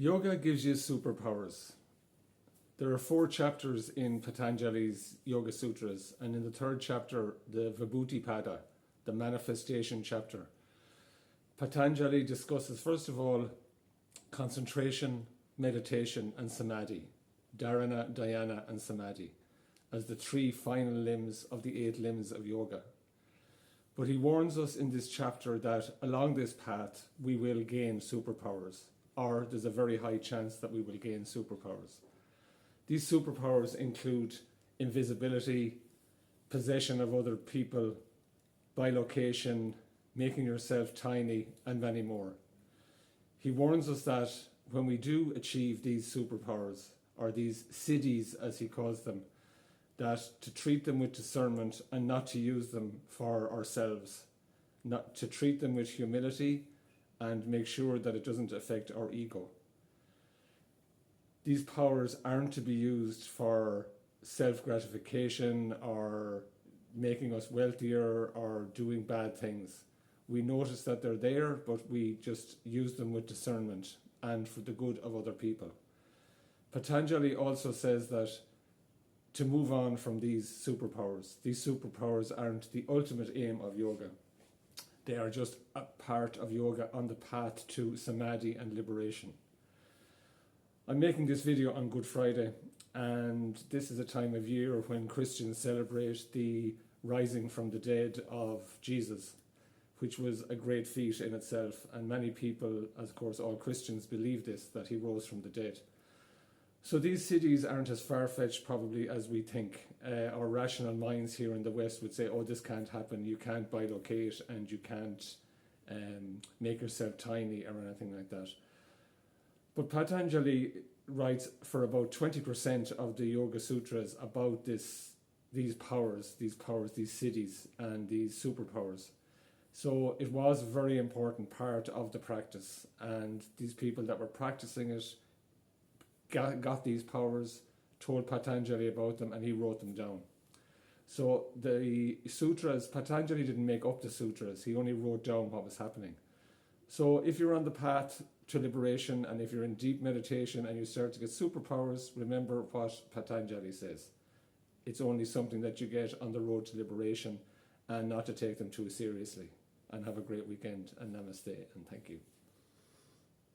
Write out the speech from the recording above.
Yoga gives you superpowers. There are 4 chapters in Patanjali's Yoga Sutras, and in the 3rd chapter, the Vibhuti-pada, the manifestation chapter, Patanjali discusses, first of all, concentration, meditation, and samadhi, dharana, dhyana, and samadhi, as the 3 final limbs of the 8 limbs of yoga. But he warns us in this chapter that along this path we will gain superpowers, or there's a very high chance that we will gain superpowers. These superpowers include invisibility, possession of other people, bilocation, making yourself tiny, and many more. He warns us that when we do achieve these superpowers, or these siddhis as he calls them, that to treat them with discernment and not to use them for ourselves, not to treat them with humility and make sure that it doesn't affect our ego. These powers aren't to be used for self-gratification or making us wealthier or doing bad things. We notice that they're there, but we just use them with discernment and for the good of other people. Patanjali also says that to move on from these superpowers aren't the ultimate aim of yoga. They are just a part of yoga on the path to samadhi and liberation. I'm making this video on Good Friday, and this is a time of year when Christians celebrate the rising from the dead of Jesus, which was a great feat in itself, and many people, of course all Christians, believe this, that he rose from the dead. So these siddhis aren't as far-fetched probably as we think. Our rational minds here in the West would say, oh, this can't happen, you can't bilocate and you can't make yourself tiny or anything like that. But Patanjali writes for about 20% of the Yoga Sutras about these powers, these siddhis and these superpowers. So it was a very important part of the practice, and these people that were practicing it got these powers, told Patanjali about them, and he wrote them down. So the sutras, Patanjali didn't make up the sutras, he only wrote down what was happening. So if you're on the path to liberation, and if you're in deep meditation and you start to get superpowers, remember what Patanjali says. It's only something that you get on the road to liberation, and not to take them too seriously. And have a great weekend, and namaste, and thank you.